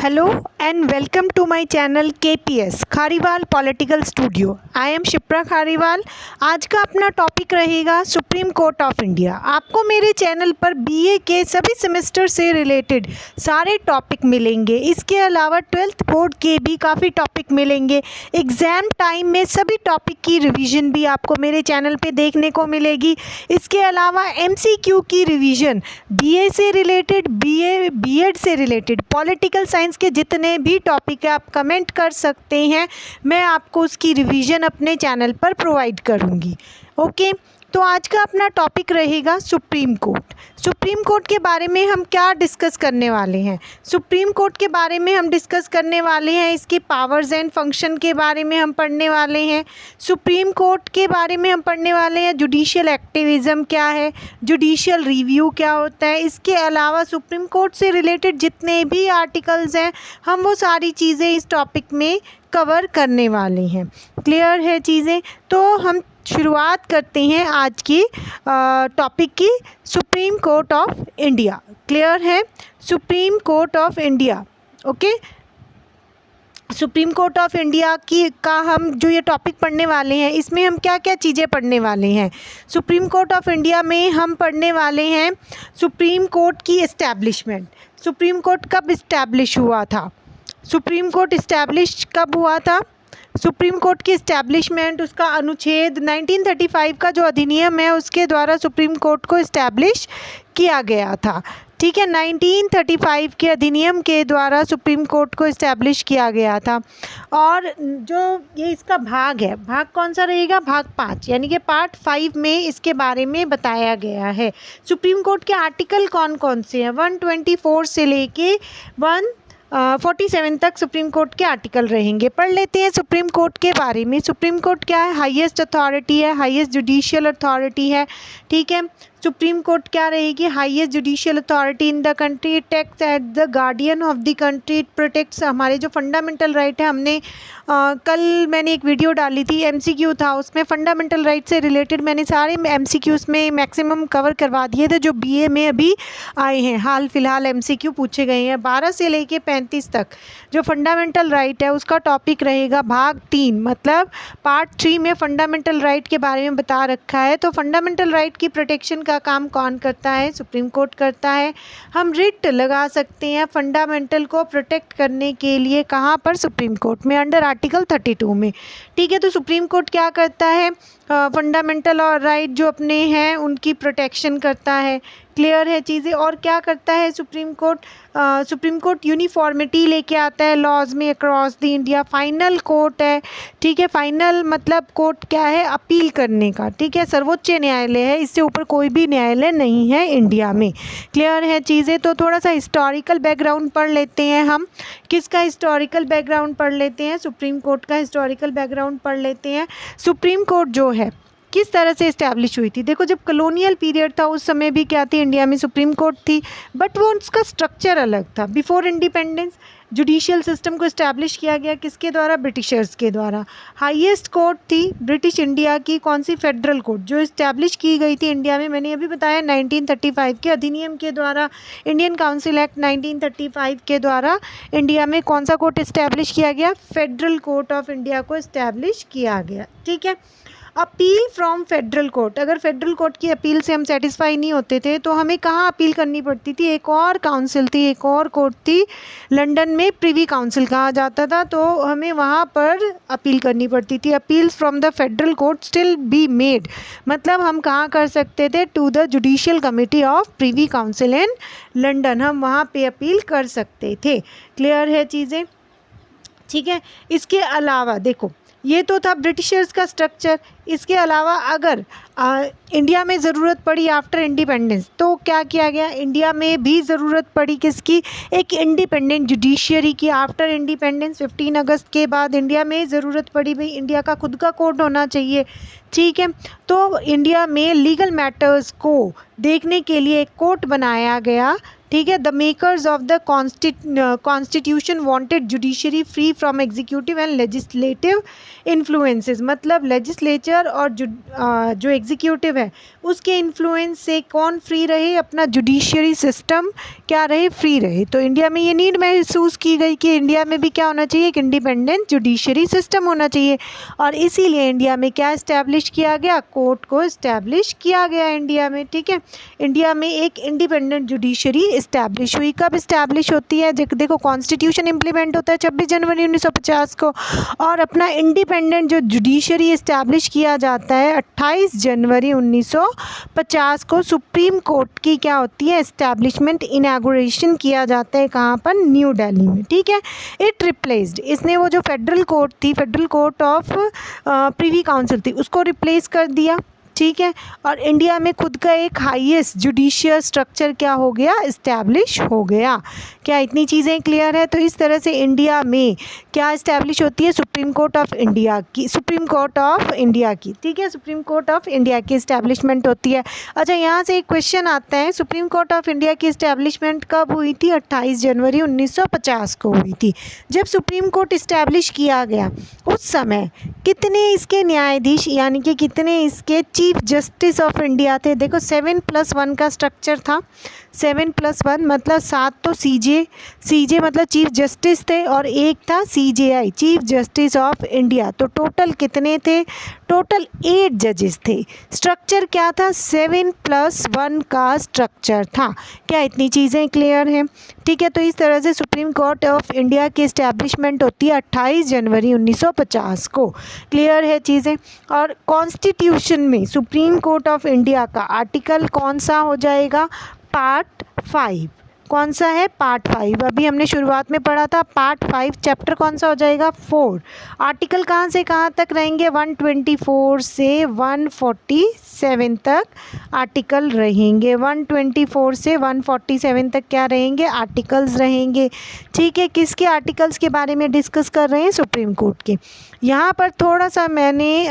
Hello and welcome to my channel KPS Khariwal political studio. I am Shipra Khariwal. आज का अपना topic रहेगा सुप्रीम कोर्ट ऑफ इंडिया। आपको मेरे चैनल पर बीए के सभी सेमेस्टर से रिलेटेड सारे टॉपिक मिलेंगे। इसके अलावा 12th बोर्ड के भी काफ़ी टॉपिक मिलेंगे। एग्ज़ाम टाइम में सभी टॉपिक की रिवीजन भी आपको मेरे चैनल पे देखने को मिलेगी। इसके अलावा MCQ की रिवीजन बीए से रिलेटेड, बीएड से रिलेटेड, पॉलिटिकल साइंस के जितने भी टॉपिक है आप कमेंट कर सकते हैं। मैं आपको उसकी रिवीजन अपने चैनल पर प्रोवाइड करूंगी। ओके, तो आज का अपना टॉपिक रहेगा सुप्रीम कोर्ट। सुप्रीम कोर्ट के बारे में हम क्या डिस्कस करने वाले हैं? सुप्रीम कोर्ट के बारे में हम डिस्कस करने वाले हैं, इसके पावर्स एंड फंक्शन के बारे में हम पढ़ने वाले हैं। सुप्रीम कोर्ट के बारे में हम पढ़ने वाले हैं जुडिशियल एक्टिविज़म क्या है, जुडिशियल रिव्यू क्या होता है। इसके अलावा सुप्रीम कोर्ट से रिलेटेड जितने भी आर्टिकल्स हैं हम वो सारी चीज़ें इस टॉपिक में कवर करने वाले हैं। क्लियर है चीज़ें? तो हम शुरुआत करते हैं आज की टॉपिक की, supreme court of India. Clear है? Supreme court of India. Okay, supreme court of India की का हम जो ये टॉपिक पढ़ने वाले हैं इसमें हम क्या क्या चीज़ें पढ़ने वाले हैं। सुप्रीम कोर्ट ऑफ इंडिया में हम पढ़ने वाले हैं सुप्रीम कोर्ट की इस्टेब्लिशमेंट। सुप्रीम कोर्ट कब इस्टेब्लिश हुआ था? सुप्रीम कोर्ट इस्टेब्लिश कब हुआ था? सुप्रीम कोर्ट की इस्टेब्लिशमेंट, उसका अनुच्छेद 1935 का जो अधिनियम है उसके द्वारा सुप्रीम कोर्ट को इस्टेब्लिश किया गया था। ठीक है, 1935 के अधिनियम के द्वारा सुप्रीम कोर्ट को इस्टेब्लिश किया गया था। और जो ये इसका भाग है, भाग कौन सा रहेगा? भाग 5, यानी कि पार्ट 5 में इसके बारे में बताया गया है। सुप्रीम कोर्ट के आर्टिकल कौन कौन से हैं? 124 से लेके 147 तक सुप्रीम कोर्ट के आर्टिकल रहेंगे। पढ़ लेते हैं सुप्रीम कोर्ट के बारे में। सुप्रीम कोर्ट क्या है? हाईएस्ट अथॉरिटी है, हाईएस्ट जुडिशियल अथॉरिटी है। ठीक है, सुप्रीम कोर्ट क्या रहेगी? Highest judicial authority in the country. It acts at the guardian of the country. It protects हमारे जो फंडामेंटल राइट है। हमने कल मैंने एक वीडियो डाली थी, MCQ था, उसमें फंडामेंटल राइट से रिलेटेड मैंने सारे MCQs में मैक्सिमम कवर करवा दिए थे जो BA में अभी आए हैं। हाल फिलहाल MCQ पूछे गए हैं 12 से लेके 35 तक। जो फंडामेंटल राइट है उसका टॉपिक रहेगा भाग 3, मतलब पार्ट 3 में फंडामेंटल राइट के बारे में बता रखा है। तो फंडामेंटल राइट की प्रोटेक्शन का काम कौन करता है? सुप्रीम कोर्ट करता है। हम रिट लगा सकते हैं फंडामेंटल को प्रोटेक्ट करने के लिए। कहाँ पर? सुप्रीम कोर्ट में, अंडर आर्टिकल 32 में। ठीक है, तो सुप्रीम कोर्ट क्या करता है? फंडामेंटल और राइट जो अपने हैं उनकी प्रोटेक्शन करता है। क्लियर है चीज़ें? और क्या करता है supreme court? Supreme court uniformity लेके आता है लॉज में across the India. Final court है। ठीक है, फाइनल मतलब कोर्ट क्या है? अपील करने का। ठीक है, सर्वोच्च न्यायालय है, इससे ऊपर कोई भी न्यायालय नहीं है इंडिया में। क्लियर है चीज़ें? तो थोड़ा सा हिस्टोरिकल बैकग्राउंड पढ़ लेते हैं हम। किसका हिस्टोरिकल बैकग्राउंड पढ़ लेते हैं? सुप्रीम कोर्ट का हिस्टोरिकल बैकग्राउंड पढ़ लेते हैं। सुप्रीम कोर्ट जो है किस तरह से इस्टेब्लिश हुई थी? देखो, जब कॉलोनियल पीरियड था उस समय भी क्या थी? इंडिया में सुप्रीम कोर्ट थी, बट वो उसका स्ट्रक्चर अलग था। बिफोर इंडिपेंडेंस जुडिशियल सिस्टम को इस्टेब्लिश किया गया किसके द्वारा? ब्रिटिशर्स के द्वारा। हाईएस्ट कोर्ट थी ब्रिटिश इंडिया की, कौन सी? फेडरल कोर्ट, जो इस्टेब्लिश की गई थी इंडिया में। मैंने अभी बताया 1935 के अधिनियम के द्वारा, इंडियन काउंसिल एक्ट 1935 के द्वारा इंडिया में कौन सा कोर्ट इस्टेब्लिश किया गया? फेडरल कोर्ट ऑफ इंडिया को इस्टेब्लिश किया गया। ठीक है, अपील फ्रॉम फेडरल कोर्ट, अगर फेडरल कोर्ट की अपील से हम सेटिस्फाई नहीं होते थे तो हमें कहाँ अपील करनी पड़ती थी? एक और काउंसिल थी, एक और कोर्ट थी, लंदन में प्रिवी काउंसिल कहा जाता था, तो हमें वहाँ पर अपील करनी पड़ती थी। Appeals from the federal court still be made, मतलब हम कहाँ कर सकते थे? To the judicial committee of privy council in London, हम वहाँ पे अपील कर सकते थे। क्लियर है चीज़ें? ठीक है, इसके अलावा देखो, ये तो था ब्रिटिशर्स का स्ट्रक्चर। इसके अलावा अगर इंडिया में ज़रूरत पड़ी आफ्टर इंडिपेंडेंस तो क्या किया गया? इंडिया में भी ज़रूरत पड़ी किसकी? एक इंडिपेंडेंट जुडिशियरी की। आफ्टर इंडिपेंडेंस 15 अगस्त के बाद इंडिया में ज़रूरत पड़ी, भाई इंडिया का खुद का कोर्ट होना चाहिए। ठीक है, तो इंडिया में लीगल मैटर्स को देखने के लिए एक कोर्ट बनाया गया ठीक है। The makers of the constitution wanted judiciary free from executive and legislative influences, मतलब लेजिस्लेचर और जो एग्जीक्यूटिव है उसके इन्फ्लुएंस से कौन फ्री रहे, अपना जुडिशरी सिस्टम क्या रहे, फ्री रहे। तो इंडिया में ये नीड महसूस की गई कि इंडिया में भी क्या होना चाहिए, एक इंडिपेंडेंट जुडिशरी सिस्टम होना चाहिए, और इसीलिए इंडिया में क्या इस्टेब्लिश किया गया, कोर्ट को इस्टेब्लिश किया गया इंडिया में। ठीक है, इंडिया में एक इंडिपेंडेंट जुडिशरी इस्टेब्लिश हुई। कब इस्टेब्लिश होती है, देखो कॉन्स्टिट्यूशन इम्प्लीमेंट होता है 26 जनवरी 1950 को, और अपना इंडिपेंडेंट जो जुडिशरी इस्टेब्लिश किया जाता है 28 जनवरी 1950 को। सुप्रीम कोर्ट की क्या होती है, इस्टेब्लिशमेंट, इनॉग्रेशन किया जाता है कहाँ पर, न्यू दिल्ली में। ठीक है, इट रिप्लेस्ड, इसने वो जो फेडरल कोर्ट थी, federal court of privy council थी, उसको रिप्लेस कर दिया। ठीक है, और इंडिया में खुद का एक हाईएस्ट जुडिशियल स्ट्रक्चर क्या हो गया, इस्टेब्लिश हो गया। क्या इतनी चीज़ें क्लियर है? तो इस तरह से इंडिया में क्या इस्टेब्लिश होती है, सुप्रीम कोर्ट ऑफ इंडिया की, सुप्रीम कोर्ट ऑफ इंडिया की। ठीक है, सुप्रीम कोर्ट ऑफ इंडिया की इस्टेब्लिशमेंट होती है। अच्छा, यहाँ से एक क्वेश्चन आता है, सुप्रीम कोर्ट ऑफ इंडिया की इस्टेब्लिशमेंट कब हुई थी, 28 जनवरी 1950 को हुई थी। जब सुप्रीम कोर्ट इस्टेब्लिश किया गया उस समय कितने इसके न्यायाधीश, यानी कि कितने इसके चीफ जस्टिस ऑफ इंडिया थे? देखो 7+1 का स्ट्रक्चर था। 7+1 मतलब 7 तो सीजे मतलब चीफ जस्टिस थे, और एक था CJI, chief justice of India. तो टोटल कितने थे, टोटल 8 जजेस थे। स्ट्रक्चर क्या था, 7+1 का स्ट्रक्चर था। क्या इतनी चीज़ें क्लियर हैं? ठीक है, तो इस तरह से सुप्रीम कोर्ट ऑफ इंडिया की इस्टेब्लिशमेंट होती है 28 जनवरी 1950 को। क्लियर है चीज़ें? और कॉन्स्टिट्यूशन में सुप्रीम कोर्ट ऑफ इंडिया का आर्टिकल कौन सा हो जाएगा, पार्ट 5। कौन सा है, पार्ट 5। अभी हमने शुरुआत में पढ़ा था पार्ट 5, चैप्टर कौन सा हो जाएगा, 4। आर्टिकल कहाँ से कहाँ तक रहेंगे, 124 से 147 तक आर्टिकल रहेंगे। 124 से 147 तक क्या रहेंगे, आर्टिकल्स रहेंगे। ठीक है, किसके आर्टिकल्स के बारे में डिस्कस कर रहे हैं, सुप्रीम कोर्ट के। यहाँ पर थोड़ा सा मैंने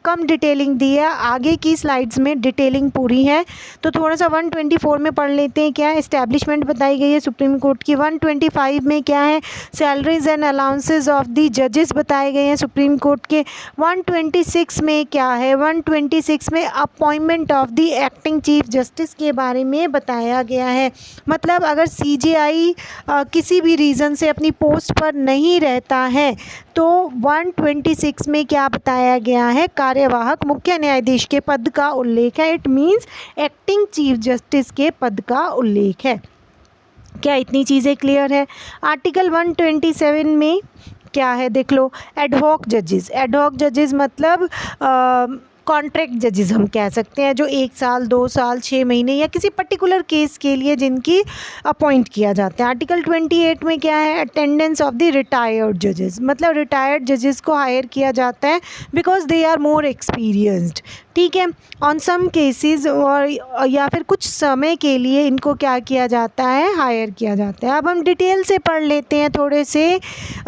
कम डिटेलिंग दी है, आगे की स्लाइड्स में डिटेलिंग पूरी है, तो थोड़ा सा 124 में पढ़ लेते हैं। क्या इस्टेब्लिशमेंट बताई गई है सुप्रीम कोर्ट की। 125 में क्या है, salaries and allowances of the जजेस बताए गए हैं सुप्रीम कोर्ट के। 126 में क्या है, 126 में appointment of the acting chief justice के बारे में बताया गया है। मतलब अगर सीजेआई किसी भी रीज़न से अपनी पोस्ट पर नहीं रहता है तो 126 में क्या बताया गया है, कार्यवाहक मुख्य न्यायाधीश के पद का उल्लेख है। It means acting chief justice के पद का उल्लेख है। क्या इतनी चीज़ें क्लियर है? आर्टिकल 127 में क्या है, देख लो, एडहॉक जजेस। एडहॉक जजेस मतलब कॉन्ट्रैक्ट जजेस हम कह सकते हैं, जो 1 साल 2 साल 6 महीने या किसी पर्टिकुलर केस के लिए जिनकी अपॉइंट किया जाता है। आर्टिकल 28 में क्या है, अटेंडेंस ऑफ द रिटायर्ड जजेस, मतलब रिटायर्ड जजेस को हायर किया जाता है because they are more experienced. ठीक है, ऑन सम केसेस और या फिर कुछ समय के लिए इनको क्या किया जाता है, हायर किया जाता है। अब हम डिटेल से पढ़ लेते हैं थोड़े से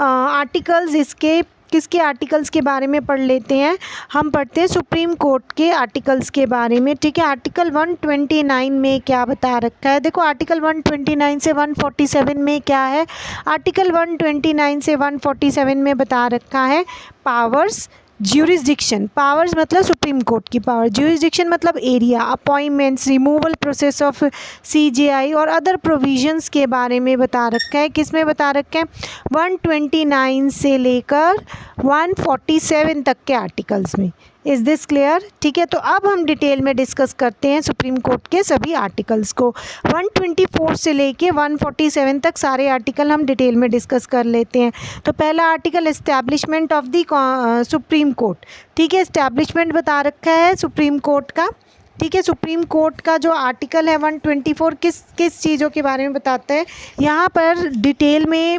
आर्टिकल्स, इसके किसके आर्टिकल्स के बारे में पढ़ लेते हैं। हम पढ़ते हैं सुप्रीम कोर्ट के आर्टिकल्स के बारे में। ठीक है, आर्टिकल 129 में क्या बता रखा है, देखो आर्टिकल 129 से 147 में क्या है, आर्टिकल 129 से 147 में बता रखा है पावर्स, ज्यूरिसडिक्शन, पावर्स मतलब सुप्रीम कोर्ट की पावर, ज्यूरिसडिक्शन मतलब area, appointments, removal process of CJI और अदर प्रोविजंस के बारे में बता रखा है। किस में बता रखा है, 129 से लेकर 147 तक के आर्टिकल्स में। Is this clear? ठीक है, तो अब हम डिटेल में डिस्कस करते हैं सुप्रीम कोर्ट के सभी आर्टिकल्स को। 124 से लेके 147 तक सारे आर्टिकल हम डिटेल में डिस्कस कर लेते हैं। तो पहला article establishment of the supreme court. ठीक है, इस्टेब्लिशमेंट बता रखा है सुप्रीम कोर्ट का। ठीक है, सुप्रीम कोर्ट का जो आर्टिकल है 124 किस किस चीज़ों के बारे में बताता है, यहाँ पर डिटेल में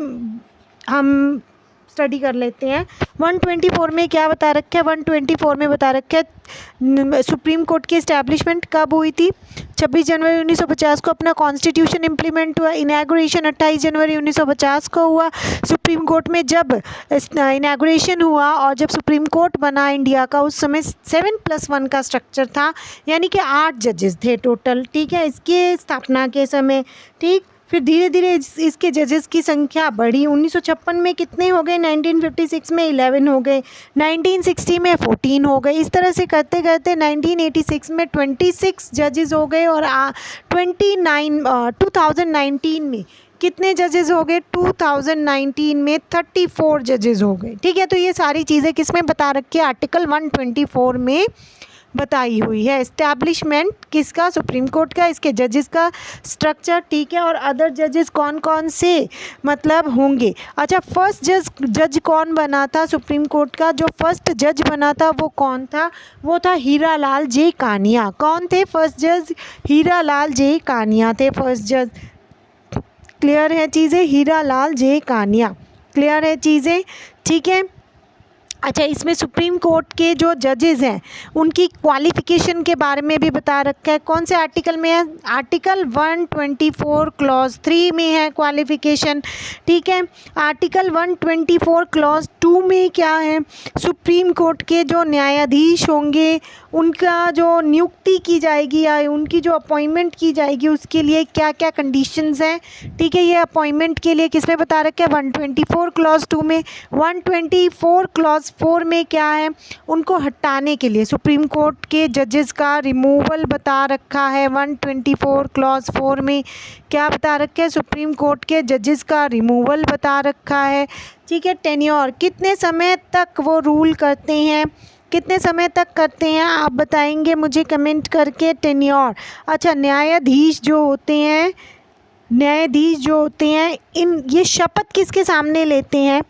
हम स्टडी कर लेते हैं। 124 में क्या बता रखा है, 124 में बता रखा है सुप्रीम कोर्ट की इस्टेब्लिशमेंट कब हुई थी, 26 जनवरी 1950 को अपना कॉन्स्टिट्यूशन इम्प्लीमेंट हुआ। इनॉग्रेशन 28 जनवरी 1950 को हुआ। सुप्रीम कोर्ट में जब इनॉग्रेशन हुआ और जब सुप्रीम कोर्ट बना इंडिया का, उस समय 7+1 का स्ट्रक्चर था, यानी कि 8 जजेस थे टोटल। ठीक है, इसके स्थापना के समय। ठीक, फिर धीरे धीरे इसके जजेस की संख्या बढ़ी। 1956 में कितने हो गए, 1956 में 11 हो गए, 1960 में 14 हो गए। इस तरह से करते करते 1986 में 26 जजेस हो गए और 2019 में कितने जजेस हो गए, 2019 में 34 जजेस हो गए। ठीक है, तो ये सारी चीज़ें किस में बता रखी है, आर्टिकल 124 में बताई हुई है। एस्टैब्लिशमेंट किसका, सुप्रीम कोर्ट का, इसके जजेस का स्ट्रक्चर, ठीक है, और अदर जजेस कौन कौन से मतलब होंगे। अच्छा, फर्स्ट जज कौन बना था सुप्रीम कोर्ट का, जो फर्स्ट जज बना था वो कौन था, वो था हीरालाल जे कानिया। कौन थे फर्स्ट जज, हीरालाल जे कानिया थे फर्स्ट जज। क्लियर है चीज़ें, हीरालाल जे कानिया, क्लियर है चीज़ें, ठीक है। अच्छा, इसमें सुप्रीम कोर्ट के जो जजेस हैं उनकी क्वालिफ़िकेशन के बारे में भी बता रखा है। कौन से आर्टिकल में है, आर्टिकल 124 क्लॉज 3 में है क्वालिफ़िकेशन, ठीक है। आर्टिकल 124 क्लॉज 2 में क्या है, सुप्रीम कोर्ट के जो न्यायाधीश होंगे उनका जो नियुक्ति की जाएगी या उनकी जो अपॉइंटमेंट की जाएगी उसके लिए क्या क्या कंडीशंस हैं, ठीक है। ये अपॉइंटमेंट के लिए किस में बता रखा है, 124 क्लॉज 2 में। 124 क्लॉज 4 में क्या है, उनको हटाने के लिए सुप्रीम कोर्ट के जजेस का रिमूवल बता रखा है। 124 क्लॉज 4 में क्या बता रखा है, सुप्रीम कोर्ट के जजेस का रिमूवल बता रखा है, ठीक है। टेन्योर, कितने समय तक वो रूल करते हैं, कितने समय तक करते हैं आप बताएंगे मुझे कमेंट करके, टेन्योर। अच्छा, न्यायाधीश जो होते हैं, न्यायाधीश जो होते हैं ये शपथ किसके सामने लेते हैं,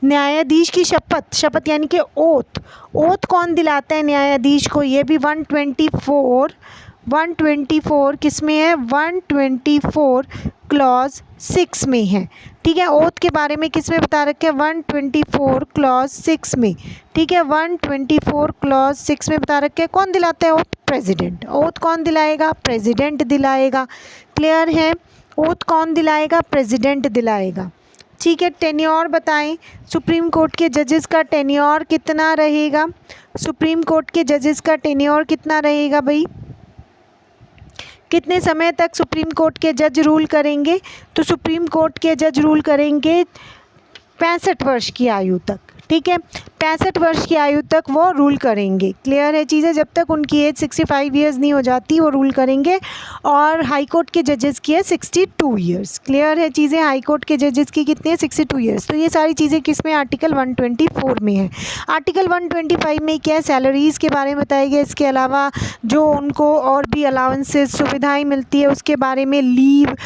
न्यायाधीश की शपथ यानी कि ओथ कौन दिलाता है न्यायाधीश को, ये भी 124 किस में है, 124 क्लॉज 6 में है, ठीक है। ओथ के बारे में किस में बता रखे हैं, 124 क्लॉज 6 में, ठीक है। 124 क्लॉज 6 में बता रखे हैं। कौन दिलाता है ओथ, प्रेसिडेंट। ओथ कौन दिलाएगा, प्रेसिडेंट दिलाएगा, क्लियर है। ओथ कौन दिलाएगा, प्रेसिडेंट दिलाएगा, ठीक है। टेन्योर बताएं, सुप्रीम कोर्ट के जजेस का टेन्योर कितना रहेगा, सुप्रीम कोर्ट के जजेस का टेन्योर कितना रहेगा भाई, कितने समय तक सुप्रीम कोर्ट के जज रूल करेंगे, तो सुप्रीम कोर्ट के जज रूल करेंगे 65 वर्ष की आयु तक, ठीक है। 65 वर्ष की आयु तक वो रूल करेंगे, क्लियर है चीज़ें। जब तक उनकी एज 65 ईयर्स नहीं हो जाती वो रूल करेंगे। और हाई कोर्ट के जजेस की है 62 ईयर्स, क्लियर है चीज़ें। हाई कोर्ट के जजेस की कितनी है, 62 ईयर्स। तो ये सारी चीज़ें किस में, आर्टिकल 124 में है। आर्टिकल 125 में क्या है, सैलरीज़ के बारे में बताया गया। इसके अलावा जो उनको और भी अलाउंसेस सुविधाएँ मिलती है उसके बारे में, लीव,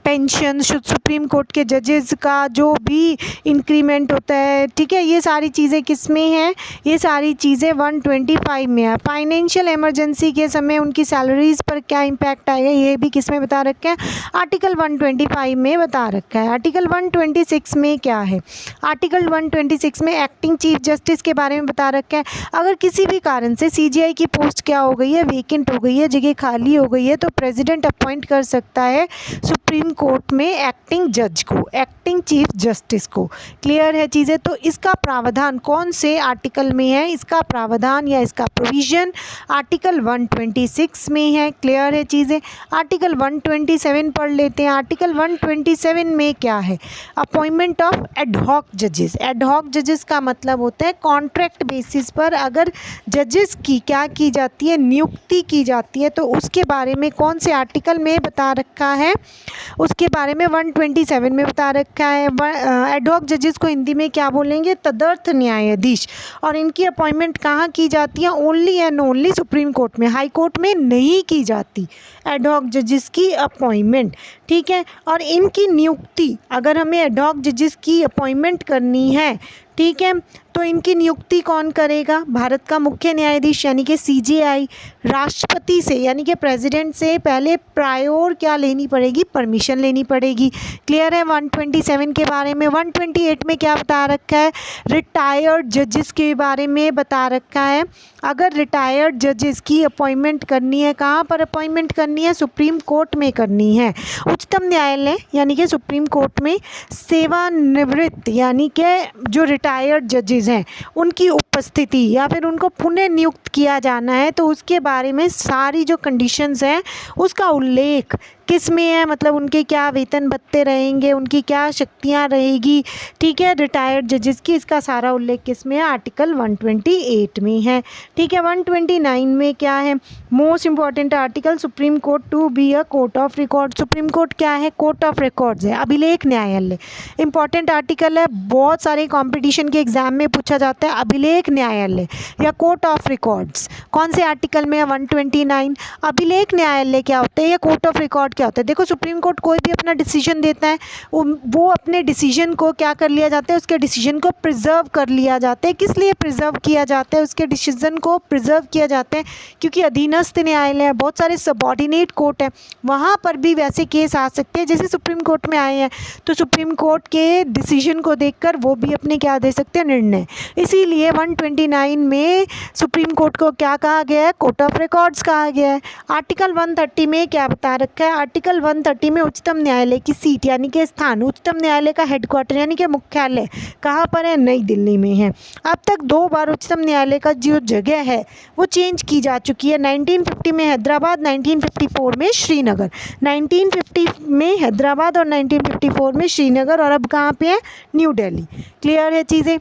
पेंशन, सुप्रीम कोर्ट के जजेस का जो भी इंक्रीमेंट होता है, ठीक है। ये सारी चीज़ें किस में हैं, ये सारी चीज़ें 125 में है। फाइनेंशियल इमरजेंसी के समय उनकी सैलरीज़ पर क्या इम्पैक्ट आएगा, ये भी किस में बता रखा है, आर्टिकल 125 में बता रखा है। आर्टिकल 126 में क्या है, आर्टिकल 126 में एक्टिंग चीफ जस्टिस के बारे में बता रखा है। अगर किसी भी कारण से CJI की पोस्ट क्या हो गई है, वेकेंट हो गई है, जगह खाली हो गई है, तो प्रेसिडेंट अपॉइंट कर सकता है सुप्रीम कोर्ट में एक्टिंग जज को, एक्टिंग चीफ जस्टिस को, क्लियर है चीज़ें। तो इसका प्रावधान कौन से आर्टिकल में है, इसका प्रावधान या इसका प्रोविज़न आर्टिकल 126 में है, क्लियर है चीज़ें। आर्टिकल 127 पढ़ लेते हैं। आर्टिकल 127 में क्या है, अपॉइंटमेंट ऑफ एडहॉक जजेस। एडहॉक जजेस का मतलब होता है कॉन्ट्रैक्ट बेसिस पर अगर जजेस की क्या की जाती है, नियुक्ति की जाती है, तो उसके बारे में कौन से आर्टिकल में बता रखा है, उसके बारे में 127 में बता रखा है। एडहॉक जजेस को हिंदी में क्या बोलेंगे, तदर्थ न्यायाधीश। और इनकी अपॉइंटमेंट कहाँ की जाती है, only and only supreme court में, हाई कोर्ट में नहीं की जाती एडहॉक जजेस की अपॉइंटमेंट, ठीक है। और इनकी नियुक्ति, अगर हमें एडहॉक जजेस की अपॉइंटमेंट करनी है, ठीक है, तो इनकी नियुक्ति कौन करेगा, भारत का मुख्य न्यायाधीश यानी कि CJI। राष्ट्रपति से यानी कि प्रेसिडेंट से पहले प्रायोर क्या लेनी पड़ेगी, परमिशन लेनी पड़ेगी, क्लियर है। 127 के बारे में। 128 में क्या बता रखा है, रिटायर्ड जजेस के बारे में बता रखा है। अगर रिटायर्ड जजेस की अपॉइंटमेंट करनी है, कहाँ पर अपॉइंटमेंट करनी है, सुप्रीम कोर्ट में करनी है। उच्चतम न्यायालय यानी कि सुप्रीम कोर्ट में सेवानिवृत्त यानी कि जो रिटायर्ड जजेस हैं उनकी उपस्थिति या फिर उनको पुनः नियुक्त किया जाना है, तो उसके बारे में सारी जो कंडीशंस हैं उसका उल्लेख किस में है, मतलब उनके क्या वेतन भत्ते रहेंगे, उनकी क्या शक्तियाँ रहेगी, ठीक है, रिटायर्ड जजेस की, इसका सारा उल्लेख किस में है, आर्टिकल 128 में है। ठीक है, 129 में क्या है, most important article, supreme court to be a court of record. Supreme court क्या है, कोर्ट ऑफ रिकॉर्ड्स है, अभिलेख न्यायालय। इंपॉर्टेंट आर्टिकल है, बहुत सारे कंपटीशन के एग्जाम में पूछा जाता है, अभिलेख न्यायालय या कोर्ट ऑफ रिकॉर्ड्स कौन से आर्टिकल में है, 129। अभिलेख न्यायालय क्या होता है या कोर्ट ऑफ रिकॉर्ड क्या होता है। देखो सुप्रीम कोर्ट कोई भी अपना डिसीजन देता है, वो अपने डिसीजन को क्या कर लिया जाता है, उसके डिसीजन को प्रिजर्व कर लिया जाता है। किस लिए प्रिजर्व किया जाता है, उसके डिसीजन को प्रिजर्व किया जाता है क्योंकि अधीनस्थ न्यायालय है, बहुत सारे सबॉर्डिनेट कोर्ट है, वहाँ पर भी वैसे केस आ सकते हैं जैसे सुप्रीम कोर्ट में आए हैं। तो सुप्रीम कोर्ट के डिसीजन को देखकर वो भी अपने क्या दे सकते हैं, निर्णय। इसीलिए 129 में सुप्रीम कोर्ट को क्या कहा गया है, कोर्ट ऑफ रिकॉर्ड्स कहा गया है। आर्टिकल 130 में क्या बता रखा है, आर्टिकल 130 में उच्चतम न्यायालय की सीट यानी कि स्थान, उच्चतम न्यायालय का हेडक्वार्टर यानी कि मुख्यालय कहाँ पर है, नई दिल्ली में है। अब तक 2 बार उच्चतम न्यायालय का जो जगह है वो चेंज की जा चुकी है, 1950 में हैदराबाद, 1954 में श्रीनगर। 1950 में हैदराबाद और 1954 में श्रीनगर, और अब कहाँ पे है, न्यू दिल्ली। क्लियर है चीज़ें।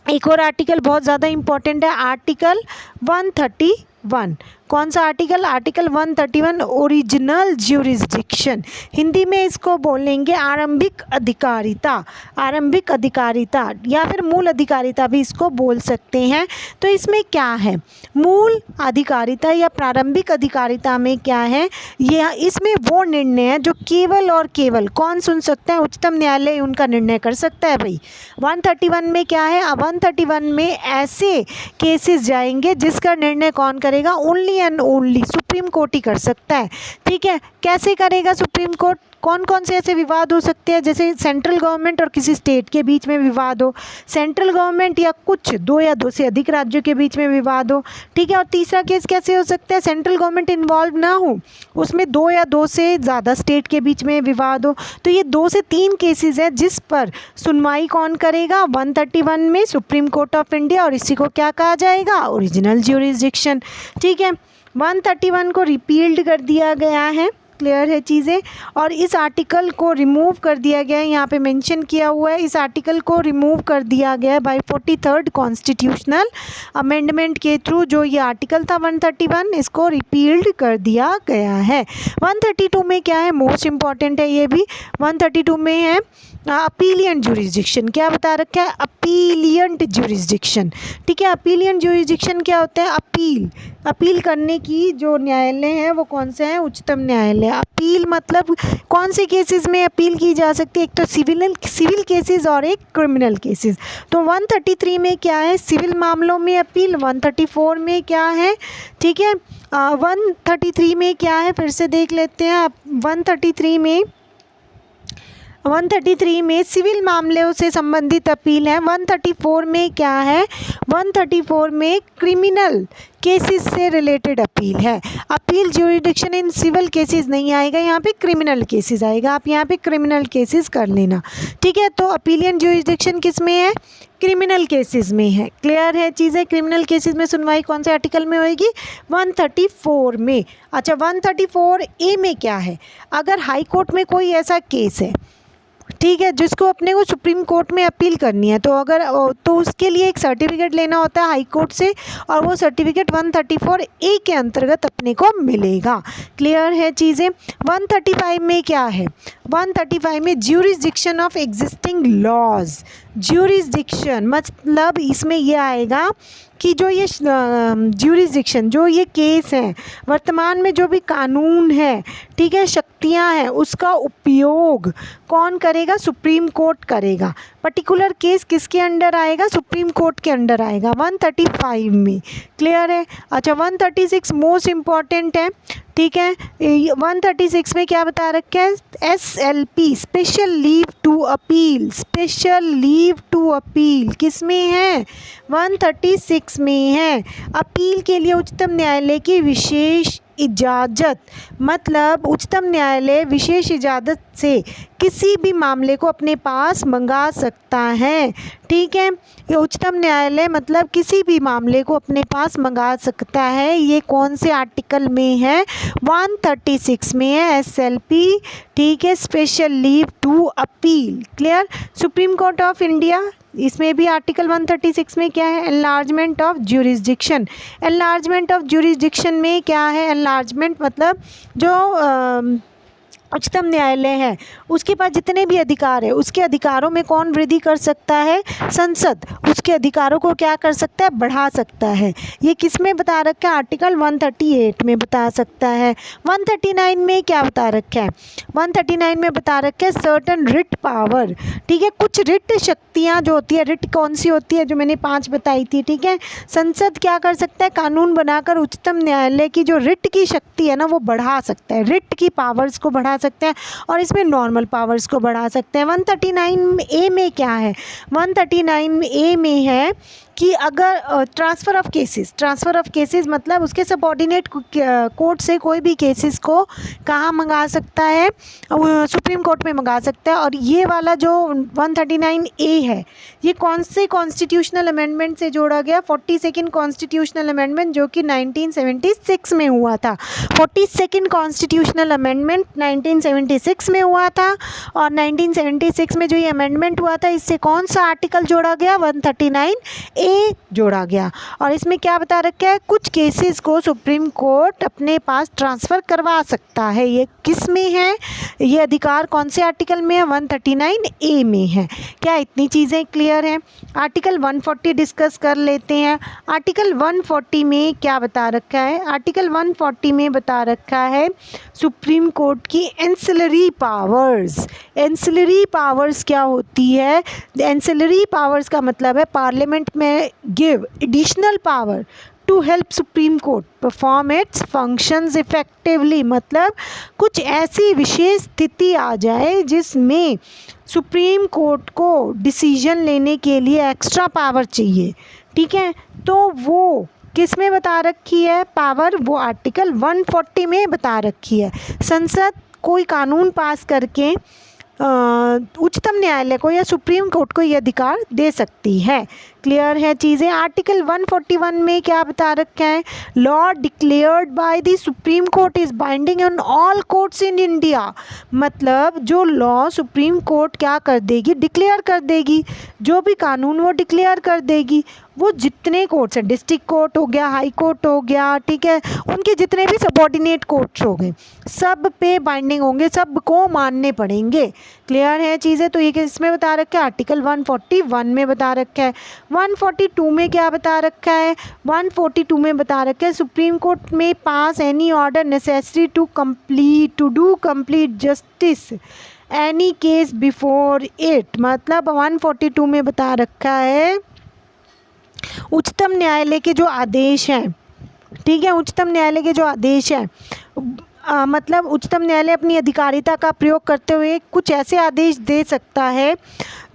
एक और आर्टिकल बहुत ज़्यादा इंपॉर्टेंट है, आर्टिकल 131। कौन सा article, article 131, original jurisdiction. Hindi में इसको बोलेंगे आरंभिक अधिकारिता, आरंभिक अधिकारिता या फिर मूल अधिकारिता भी इसको बोल सकते हैं। तो इसमें क्या है, मूल अधिकारिता या प्रारंभिक अधिकारिता में क्या है, ये इसमें वो निर्णय है जो केवल और केवल कौन सुन सकता है, उच्चतम न्यायालय उनका निर्णय कर सकता है भाई। 131 में क्या है, 131 में ऐसे केसेस जाएंगे जिसका निर्णय कौन करेगा, only and only supreme court ही कर सकता है। ठीक है, कैसे करेगा सुप्रीम कोर्ट, कौन कौन से ऐसे विवाद हो सकते हैं, जैसे सेंट्रल गवर्नमेंट और किसी स्टेट के बीच में विवाद हो, सेंट्रल गवर्नमेंट या कुछ 2 या 2 से अधिक राज्यों के बीच में विवाद हो। ठीक है, और तीसरा केस कैसे हो सकता है, सेंट्रल गवर्नमेंट इन्वॉल्व ना हो, उसमें 2 या 2 से ज़्यादा स्टेट के बीच में विवाद हो। तो ये 2 से 3 केसेस है जिस पर सुनवाई कौन करेगा, 131 में सुप्रीम कोर्ट ऑफ इंडिया, और इसी को क्या कहा जाएगा, ओरिजिनल ज्यूरिसडिक्शन। ठीक है, 131 को रिपील्ड कर दिया गया है। क्लियर है चीज़ें, और इस आर्टिकल को रिमूव कर दिया गया है, यहाँ पे मेंशन किया हुआ है, इस आर्टिकल को रिमूव कर दिया गया है बाय 43rd कॉन्स्टिट्यूशनल अमेंडमेंट के थ्रू। जो ये आर्टिकल था 131, इसको रिपील्ड कर दिया गया है। 132 में क्या है, मोस्ट इम्पॉर्टेंट है ये भी, 132 में है अपीलियंट ज्यूरिसडिक्शन। क्या बता रखा है, अपीलियंट ज्यूरिसडिक्शन। ठीक है, अपीलियंट ज्यूरिसडिक्शन क्या होता है, अपील करने की जो न्यायालय है वो कौन सा है, उच्चतम न्यायालय। अपील मतलब कौन से केसेस में अपील की जा सकती है, एक तो सिविल केसेस और एक क्रिमिनल केसेस। तो 133 में क्या है, सिविल मामलों में अपील, 134 में क्या है, ठीक है, 133 में क्या है, फिर से देख लेते हैं। 133 में सिविल मामलों से संबंधित अपील है। 134 में क्या है, 134 में क्रिमिनल केसेस से रिलेटेड अपील है। Appeal jurisdiction in civil cases नहीं आएगा, यहाँ पे क्रिमिनल केसेस आएगा, आप यहाँ पे क्रिमिनल केसेस कर लेना। ठीक है, तो अपीलियंट ज्यूरिडिक्शन किस में है, क्रिमिनल केसेस में है। क्लियर है चीज़ें, क्रिमिनल केसेस में सुनवाई कौन से आर्टिकल में होगी, 134 में। अच्छा, 134A में क्या है, अगर हाई कोर्ट में कोई ऐसा केस है, ठीक है, जिसको अपने को सुप्रीम कोर्ट में अपील करनी है, तो उसके लिए एक सर्टिफिकेट लेना होता है हाई कोर्ट से, और वो सर्टिफिकेट 134A के अंतर्गत अपने को मिलेगा। क्लियर है चीज़ें। 135 में क्या है, 135 में jurisdiction of existing laws. Jurisdiction मतलब इसमें यह आएगा कि जो ये ज्यूरिसडिक्शन, जो ये केस है, वर्तमान में जो भी कानून है, ठीक है, शक्तियां हैं, उसका उपयोग कौन करेगा, सुप्रीम कोर्ट करेगा। पर्टिकुलर केस किसके अंडर आएगा, सुप्रीम कोर्ट के अंडर आएगा 135 में। क्लियर है। अच्छा, 136 मोस्ट इम्पॉर्टेंट है। ठीक है, 136 में क्या बता रखा है, SLP special leave to appeal. Special leave to appeal किस में है, 136 में है। अपील के लिए उच्चतम न्यायालय की विशेष इजाज़त, मतलब उच्चतम न्यायालय विशेष इजाज़त से किसी भी मामले को अपने पास मंगा सकता है। ठीक है, ये उच्चतम न्यायालय मतलब किसी भी मामले को अपने पास मंगा सकता है। ये कौन से आर्टिकल में है? 136 में है, SLP। ठीक है, special leave to appeal. Clear? Supreme court of India, इसमें भी आर्टिकल 136 में क्या है? Enlargement of jurisdiction. Enlargement of jurisdiction में क्या है? एनलार्जमेंट मतलब जो उच्चतम न्यायालय है उसके पास जितने भी अधिकार है, उसके अधिकारों में कौन वृद्धि कर सकता है? संसद उसके अधिकारों को क्या कर सकता है? बढ़ा सकता है। ये किस में बता रखा है? आर्टिकल 138 में बता सकता है। 139 में क्या बता रखा है? 139 में बता रखा है सर्टन रिट पावर। ठीक है, कुछ रिट शक्तियाँ जो होती है, रिट कौन सी होती है? जो मैंने 5 बताई थी। ठीक है, संसद क्या कर सकता है? कानून बनाकर उच्चतम न्यायालय की जो रिट की शक्ति है ना, वो बढ़ा सकता है। रिट की पावर्स को बढ़ा सकते हैं और इसमें नॉर्मल पावर्स को बढ़ा सकते हैं। 139A में क्या है? 139A में है कि अगर ट्रांसफ़र ऑफ केसेस मतलब उसके सबऑर्डिनेट कोर्ट से कोई भी केसेस को कहाँ मंगा सकता है? सुप्रीम कोर्ट में मंगा सकता है। और ये वाला जो 139A है, ये कौन से कॉन्स्टिट्यूशनल अमेंडमेंट से जोड़ा गया? 42nd कॉन्स्टिट्यूशनल अमेंडमेंट, जो कि 1976 में हुआ था। 42nd कॉन्स्टिट्यूशनल अमेंडमेंट 1976 में हुआ था। और 1976 में जो ये अमेंडमेंट हुआ था, इससे कौन सा आर्टिकल जोड़ा गया? 139A जोड़ा गया। और इसमें क्या बता रखा है? कुछ केसेस को सुप्रीम कोर्ट अपने पास ट्रांसफ़र करवा सकता है। ये किस में है? ये अधिकार कौन से आर्टिकल में है? 139A में है। क्या इतनी चीज़ें क्लियर हैं? आर्टिकल 140 डिस्कस कर लेते हैं। आर्टिकल 140 में क्या बता रखा है? आर्टिकल 140 में बता रखा है सुप्रीम कोर्ट की एंसिलरी पावर्स। एंसिलरी पावर्स क्या होती है? एंसिलरी पावर्स का मतलब है पार्लियामेंट में give additional power to help supreme court perform its functions effectively. मतलब कुछ ऐसी विशेष स्थिति आ जाए जिसमें सुप्रीम कोर्ट को डिसीजन लेने के लिए एक्स्ट्रा पावर चाहिए। ठीक है, तो वो किस में बता रखी है पावर? वो आर्टिकल 140 में बता रखी है। संसद कोई कानून पास करके उच्चतम न्यायालय को या सुप्रीम कोर्ट को ये अधिकार दे सकती है। क्लियर है चीज़ें? आर्टिकल 141 में क्या बता रखा है? Law declared by the supreme court is binding on all courts in India. मतलब जो लॉ सुप्रीम कोर्ट क्या कर देगी? डिक्लेयर कर देगी। जो भी कानून वो डिक्लेयर कर देगी, वो जितने कोर्ट्स हैं, डिस्ट्रिक्ट कोर्ट हो गया, हाई कोर्ट हो गया, ठीक है, उनके जितने भी सबऑर्डिनेट कोर्ट्स हो गए, सब पे बाइंडिंग होंगे, सबको मानने पड़ेंगे। क्लियर है चीज़ें? तो ये किसमें बता रखा है? आर्टिकल 141 में बता रखा है। 142 में क्या बता रखा है? 142 में बता रखा है सुप्रीम कोर्ट में pass any order necessary to do complete justice any case before it. मतलब 142 में बता रखा है उच्चतम न्यायालय के जो आदेश हैं, ठीक है, उच्चतम न्यायालय के जो आदेश हैं, मतलब उच्चतम न्यायालय अपनी अधिकारिता का प्रयोग करते हुए कुछ ऐसे आदेश दे सकता है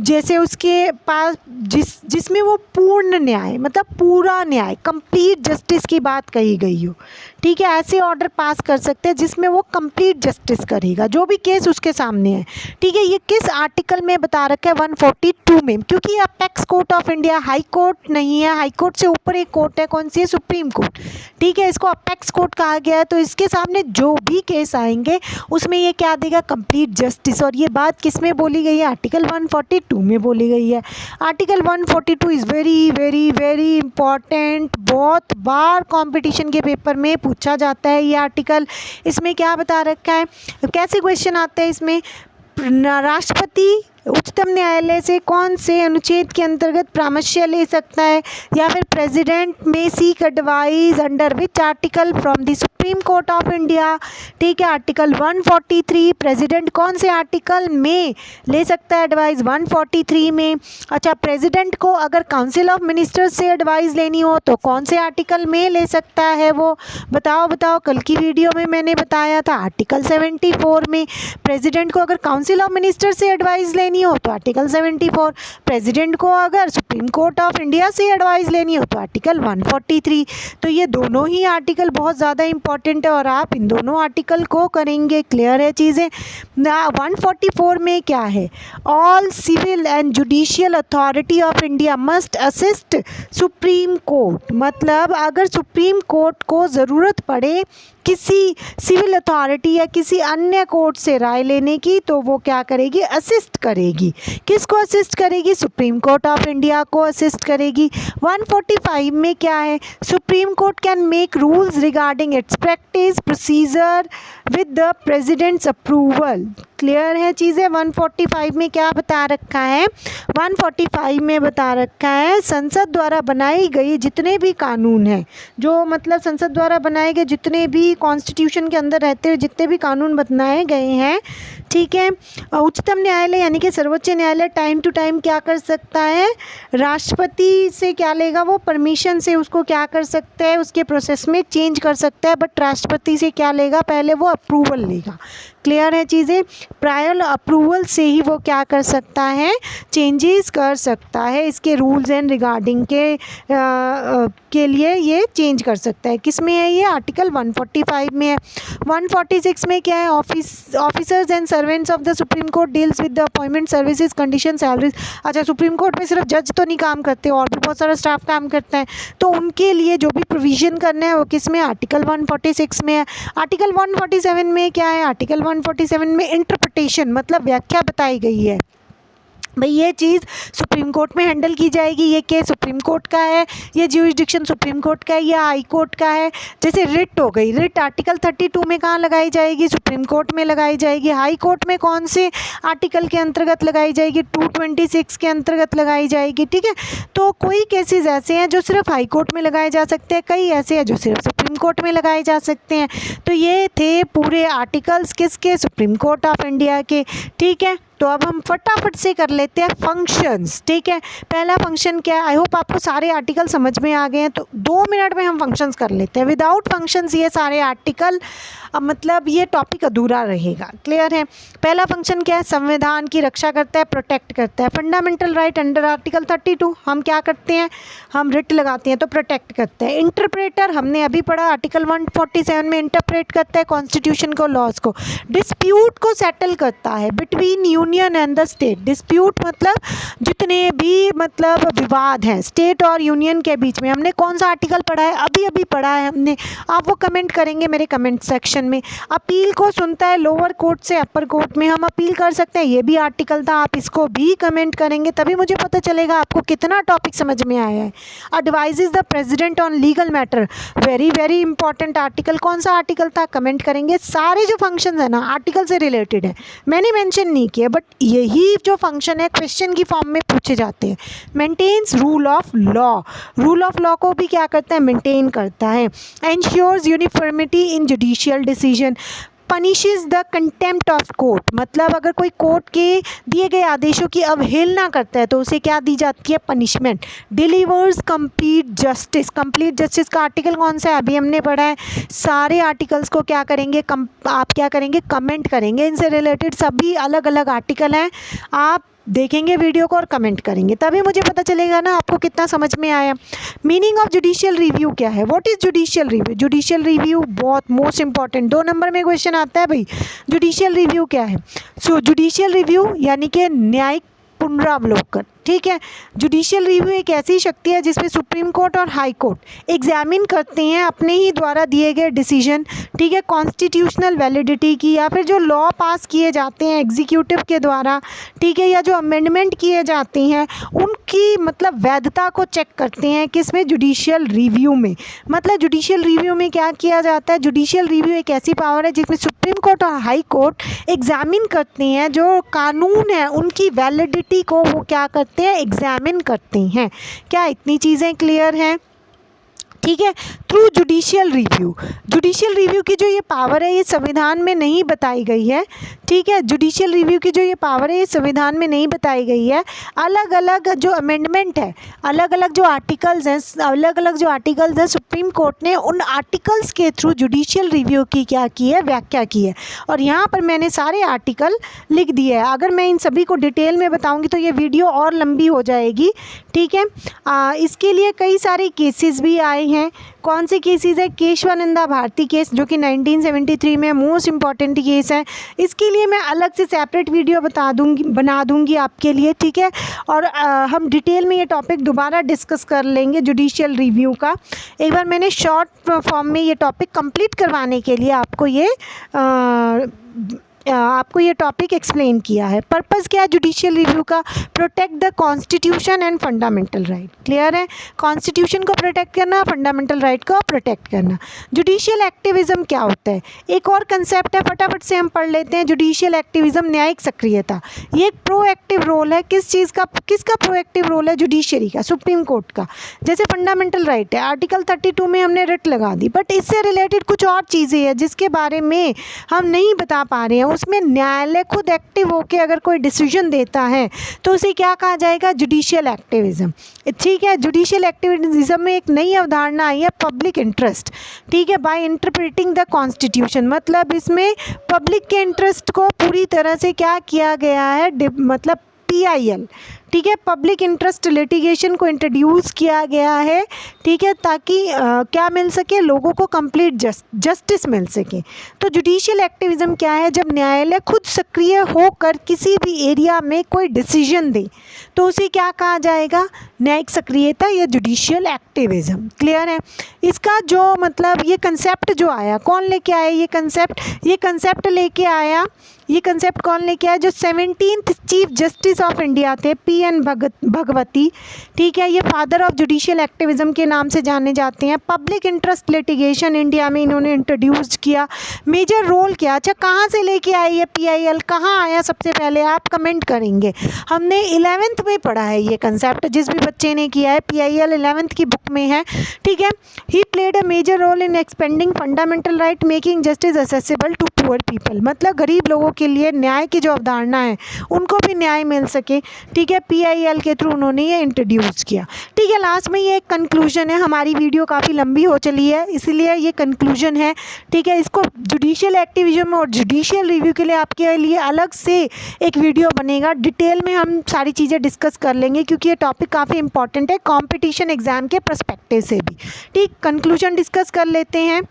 जैसे उसके पास जिसमें वो पूर्ण न्याय, मतलब पूरा न्याय, कंप्लीट जस्टिस की बात कही गई हो। ठीक है, ऐसे ऑर्डर पास कर सकते हैं जिसमें वो कंप्लीट जस्टिस करेगा जो भी केस उसके सामने है। ठीक है, ये किस आर्टिकल में बता रखा है? 142 में। क्योंकि ये apex court of India high court नहीं है, हाई कोर्ट से ऊपर एक कोर्ट है, कौन सी है? Supreme court. ठीक है, इसको अपेक्स कोर्ट कहा गया है। तो इसके सामने जो भी केस आएंगे उसमें ये क्या देगा? Complete justice. और ये बात किस में बोली गई है? आर्टिकल 142 में बोली गई है। Article 142 is very very very important. बहुत बार कंपटीशन के पेपर में पूछा जाता है ये आर्टिकल। इसमें क्या बता रखा है? कैसे क्वेश्चन आते हैं इसमें? राष्ट्रपति उच्चतम न्यायालय से कौन से अनुच्छेद के अंतर्गत परामर्श ले सकता है? या फिर प्रेसिडेंट में seek advice under which article from the supreme court of India. ठीक है, आर्टिकल 143। प्रेसिडेंट कौन से आर्टिकल में ले सकता है एडवाइस? 143 में। अच्छा, प्रेसिडेंट को अगर काउंसिल ऑफ मिनिस्टर्स से एडवाइस लेनी हो तो कौन से आर्टिकल में ले सकता है वो? बताओ। कल की वीडियो में मैंने बताया था आर्टिकल 74 में। प्रेसिडेंट को अगर काउंसिल ऑफ मिनिस्टर्स से एडवाइस लेनी हो तो आर्टिकल 74। प्रेसिडेंट को अगर सुप्रीम कोर्ट ऑफ इंडिया से एडवाइस लेनी हो तो आर्टिकल 143। तो ये दोनों ही आर्टिकल बहुत ज़्यादा इंपॉर्टेंट है और आप इन दोनों आर्टिकल को करेंगे। क्लियर है चीज़ें। 144 में क्या है, all civil and judicial authority of India must assist supreme court. मतलब अगर सुप्रीम कोर्ट को ज़रूरत पड़े किसी सिविल अथॉरिटी या किसी अन्य कोर्ट से राय लेने की तो वो क्या करेगी, असिस्ट करेगी। किसको असिस्ट करेगी, सुप्रीम कोर्ट ऑफ इंडिया को असिस्ट करेगी। 145 में क्या है, supreme court can make rules regarding its practice procedure with the president's approval. Clear है चीज़ें। 145 में क्या बता रखा है, 145 में बता रखा है संसद द्वारा बनाई गई जितने भी कानून हैं, जो मतलब संसद द्वारा बनाए गए जितने भी कॉन्स्टिट्यूशन के अंदर रहते हुए जितने भी कानून बनाए गए हैं, ठीक है, उच्चतम न्यायालय यानी कि सर्वोच्च न्यायालय टाइम टू टाइम क्या कर सकता है, राष्ट्रपति से क्या लेगा, वो परमिशन से उसको क्या कर सकता है, उसके प्रोसेस में चेंज कर सकता है। बट राष्ट्रपति से क्या लेगा, पहले वो अप्रूवल लेगा। क्लियर है चीज़ें। प्रायर अप्रूवल से ही वो क्या कर सकता है, चेंजेस कर सकता है। इसके रूल्स एंड रिगार्डिंग के लिए ये चेंज कर सकता है। किस में है ये, आर्टिकल 145 में है। 146 में क्या है, officers and servants of the supreme court deals with the appointment services condition salaries. अच्छा, सुप्रीम कोर्ट में सिर्फ जज तो नहीं काम करते, और भी बहुत सारा स्टाफ काम करता है, तो उनके लिए जो भी प्रोविज़न करना है वो किस में, आर्टिकल 146 में है। आर्टिकल 147 में क्या है, आर्टिकल 147 में इंटरप्रिटेशन मतलब व्याख्या बताई गई है। भाई ये चीज़ सुप्रीम कोर्ट में हैंडल की जाएगी, ये केस सुप्रीम कोर्ट का है, ये ज्यूरिसडिक्शन सुप्रीम कोर्ट का है या हाई कोर्ट का है। जैसे रिट हो गई, रिट आर्टिकल 32 में कहाँ लगाई जाएगी, सुप्रीम कोर्ट में लगाई जाएगी। हाई कोर्ट में कौन से आर्टिकल के अंतर्गत लगाई जाएगी, 226 के अंतर्गत लगाई जाएगी। ठीक है, तो कोई केसेस ऐसे हैं जो सिर्फ हाई कोर्ट में लगाए जा सकते हैं, कई ऐसे हैं जो सिर्फ सुप्रीम कोर्ट में लगाए जा सकते हैं। तो ये थे पूरे आर्टिकल्स किसके, सुप्रीम कोर्ट ऑफ इंडिया के। ठीक है, तो अब हम फटाफट से कर लेते हैं फंक्शंस। ठीक है, पहला फंक्शन क्या है, आई होप आपको सारे आर्टिकल समझ में आ गए हैं, तो 2 मिनट में हम फंक्शंस कर लेते हैं। विदाउट फंक्शंस ये सारे आर्टिकल मतलब ये टॉपिक अधूरा रहेगा। क्लियर है। पहला फंक्शन क्या है, संविधान की रक्षा करता है, प्रोटेक्ट करता है। फंडामेंटल राइट अंडर आर्टिकल 32 हम क्या करते हैं, हम रिट लगाते हैं तो प्रोटेक्ट करते हैं। इंटरप्रेटर हमने अभी पढ़ा, आर्टिकल 147 में इंटरप्रेट करता है कॉन्स्टिट्यूशन को, लॉज को। डिस्प्यूट को सेटल करता है between union and the state. Dispute मतलब जितने भी मतलब विवाद हैं स्टेट और यूनियन के बीच में। हमने कौन सा आर्टिकल पढ़ा है, अभी अभी पढ़ा है हमने, आप वो कमेंट करेंगे मेरे कमेंट सेक्शन में। अपील को सुनता है लोअर कोर्ट से अपर कोर्ट में, हम अपील कर सकते हैं, ये भी आर्टिकल था, आप इसको भी कमेंट करेंगे तभी मुझे पता चलेगा आपको कितना टॉपिक समझ में आया है। Advises the president on legal matter, very very important article. कौन सा आर्टिकल था, कमेंट करेंगे। सारे जो फंक्शन है ना आर्टिकल से रिलेटेड है, मैंने मेंशन नहीं किया, बट यही जो फंक्शन है क्वेश्चन की फॉर्म में पूछे जाते हैं। Maintains rule of law, rule of law को भी क्या करता है, मेंटेन करता है। Ensures uniformity in judicial decision, punishes the contempt of court, मतलब अगर कोई कोर्ट के दिए गए आदेशों की अवहेलना करता है तो उसे क्या दी जाती है, punishment. Delivers complete justice, complete justice का आर्टिकल कौन सा है, अभी हमने पढ़ा है। सारे आर्टिकल्स को क्या करेंगे, आप क्या करेंगे, कमेंट करेंगे। इनसे रिलेटेड सभी अलग अलग आर्टिकल हैं, आप देखेंगे वीडियो को और कमेंट करेंगे तभी मुझे पता चलेगा ना आपको कितना समझ में आया। मीनिंग ऑफ जुडिशियल रिव्यू क्या है, what is judicial review. Judicial review बहुत मोस्ट इंपॉर्टेंट 2 नंबर में क्वेश्चन आता है भाई, जुडिशियल रिव्यू क्या है। सो जुडिशियल रिव्यू यानी कि न्यायिक पुनरावलोकन। ठीक है, जुडिशियल रिव्यू एक ऐसी शक्ति है जिसमें सुप्रीम कोर्ट और हाई कोर्ट एग्जामिन करते हैं अपने ही द्वारा दिए गए डिसीजन, ठीक है, कॉन्स्टिट्यूशनल वैलिडिटी की, या फिर जो लॉ पास किए जाते हैं एग्जीक्यूटिव के द्वारा, ठीक है, या जो अमेंडमेंट किए जाते हैं उनकी मतलब वैधता को चेक करते हैं किसमें, जुडिशियल रिव्यू में। मतलब जुडिशियल रिव्यू में क्या किया जाता है, जुडिशियल रिव्यू एक ऐसी पावर है जिसमें सुप्रीम कोर्ट और हाई कोर्ट एग्जामिन करते हैं जो कानून है उनकी वैलिडिटी को वो क्या करते हैं, एग्जामिन करते हैं। क्या इतनी चीज़ें क्लियर हैं। ठीक है, through judicial review. Judicial review की जो ये पावर है ये संविधान में नहीं बताई गई है। ठीक है, जुडिशियल रिव्यू की जो ये पावर है ये संविधान में नहीं बताई गई है। अलग अलग जो अमेंडमेंट है, अलग अलग जो आर्टिकल्स हैं, सुप्रीम कोर्ट ने उन आर्टिकल्स के थ्रू जुडिशियल रिव्यू की क्या की है, व्याख्या की है। और यहाँ पर मैंने सारे आर्टिकल लिख दिए हैं। अगर मैं इन सभी को डिटेल में बताऊँगी तो ये वीडियो और लंबी हो जाएगी। ठीक है, इसके लिए कई सारे केसेस भी आए हैं। कौन से केसेस है? केशवानंदा भारती केस जो कि 1973 में मोस्ट इम्पॉर्टेंट केस है। इसके लिए मैं अलग से सेपरेट वीडियो बना दूंगी आपके लिए। ठीक है, और हम डिटेल में ये टॉपिक दोबारा डिस्कस कर लेंगे जुडिशियल रिव्यू का। एक बार मैंने शॉर्ट फॉर्म में ये टॉपिक कंप्लीट करवाने के लिए आपको ये टॉपिक एक्सप्लेन किया है। पर्पस क्या है जुडिशियल रिव्यू का? Protect the constitution and fundamental right. Clear है? कॉन्स्टिट्यूशन को प्रोटेक्ट करना, फंडामेंटल राइट को प्रोटेक्ट करना। जुडिशियल एक्टिविज्म क्या होता है? एक और कंसेप्ट है, फटाफट से हम पढ़ लेते हैं। जुडिशियल एक्टिविज्म, न्यायिक सक्रियता। ये एक प्रोएक्टिव रोल है। किसका प्रोएक्टिव रोल है? जुडिशरी का, सुप्रीम कोर्ट का। जैसे फंडामेंटल राइट है, आर्टिकल 32 में हमने रिट लगा दी, बट इससे रिलेटेड कुछ और चीज़ें हैं जिसके बारे में हम नहीं बता पा रहे हैं। उसमें न्यायालय खुद एक्टिव होकर अगर कोई डिसीजन देता है तो उसे क्या कहा जाएगा? Judicial activism. ठीक है, जुडिशियल एक्टिविज्म में एक नई अवधारणा आई है, पब्लिक इंटरेस्ट। ठीक है, बाय इंटरप्रेटिंग द कॉन्स्टिट्यूशन, मतलब इसमें पब्लिक के इंटरेस्ट को पूरी तरह से क्या किया गया है, मतलब PIL। ठीक है, पब्लिक इंटरेस्ट लिटिगेशन को इंट्रोड्यूस किया गया है। ठीक है, ताकि क्या मिल सके, लोगों को कंप्लीट जस्टिस मिल सके। तो जुडिशियल एक्टिविज्म क्या है? जब न्यायालय खुद सक्रिय होकर किसी भी एरिया में कोई डिसीजन दे तो उसे क्या कहा जाएगा? न्यायिक सक्रियता या जुडिशियल एक्टिविज्म। क्लियर है? इसका जो मतलब ये कंसेप्ट जो आया, कौन लेके आया ये कंसेप्ट लेके आया? ये कंसेप्ट कौन लेके आया? जो 17th chief justice of India थे, PN भगवती। ठीक है, ये फादर ऑफ जुडिशियल एक्टिविज्म के नाम से जाने जाते हैं। पब्लिक इंटरेस्ट लिटिगेशन इंडिया में इन्होंने इंट्रोड्यूस किया। मेजर रोल क्या? अच्छा, कहाँ से लेके आई है PIL? कहाँ आया सबसे पहले? आप कमेंट करेंगे। हमने 11th में पढ़ा है ये कंसेप्ट, जिस भी बच्चे ने किया है। PIL 11th की बुक में है। ठीक है, he played a major role in expanding fundamental right, making justice accessible to poor people. मतलब गरीब लोगों के लिए न्याय की जो अवधारणा है उनको भी न्याय मिल सके। ठीक है, PIL के थ्रू उन्होंने ये इंट्रोड्यूस किया। ठीक है, लास्ट में ये एक कंक्लूजन है। हमारी वीडियो काफ़ी लंबी हो चली है, इसलिए ये कंक्लूजन है। ठीक है, इसको जुडिशियल एक्टिविज्म और जुडिशियल रिव्यू के लिए आपके लिए अलग से एक वीडियो बनेगा। डिटेल में हम सारी चीज़ें डिस्कस कर लेंगे क्योंकि ये टॉपिक काफ़ी इंपॉर्टेंट है कॉम्पिटिशन एग्जाम के पर्सपेक्टिव से भी। ठीक, कंक्लूजन डिस्कस कर लेते हैं।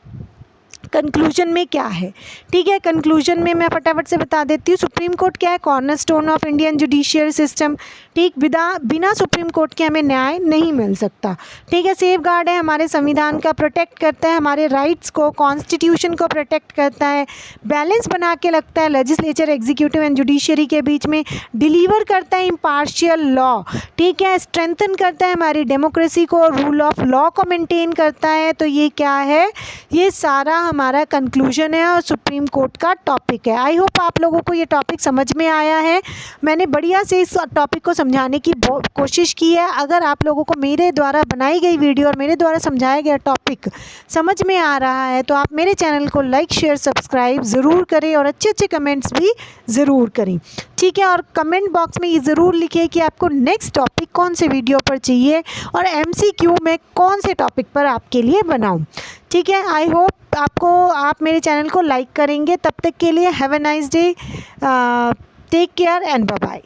कंक्लूजन में क्या है? ठीक है, कंक्लूजन में मैं फटाफट से बता देती हूँ। सुप्रीम कोर्ट क्या है? Cornerstone of Indian judicial system. ठीक, बिना सुप्रीम कोर्ट के हमें न्याय नहीं मिल सकता। ठीक है, सेफ गार्ड है हमारे संविधान का, प्रोटेक्ट करता है हमारे राइट्स को, कॉन्स्टिट्यूशन को प्रोटेक्ट करता है, बैलेंस बना के रखता है लेजिस्लेचर, एग्जीक्यूटिव एंड जुडिशरी के बीच में, डिलीवर करता है इम्पार्शियल लॉ। ठीक है, स्ट्रेंथन करता है हमारी डेमोक्रेसी को, रूल ऑफ लॉ को मेंटेन करता है। तो ये क्या है? ये सारा हमारा कंक्लूजन है और सुप्रीम कोर्ट का टॉपिक है। आई होप आप लोगों को ये टॉपिक समझ में आया है। मैंने बढ़िया से इस टॉपिक को समझाने की कोशिश की है। अगर आप लोगों को मेरे द्वारा बनाई गई वीडियो और मेरे द्वारा समझाया गया टॉपिक समझ में आ रहा है तो आप मेरे चैनल को लाइक, शेयर, सब्सक्राइब ज़रूर करें और अच्छे अच्छे कमेंट्स भी ज़रूर करें। ठीक है, और कमेंट बॉक्स में ये ज़रूर लिखिए कि आपको नेक्स्ट टॉपिक कौन से वीडियो पर चाहिए और MCQ में कौन से टॉपिक पर आपके लिए बनाऊँ। ठीक है, आई होप आप मेरे चैनल को लाइक करेंगे। तब तक के लिए have a nice day, take care and bye bye.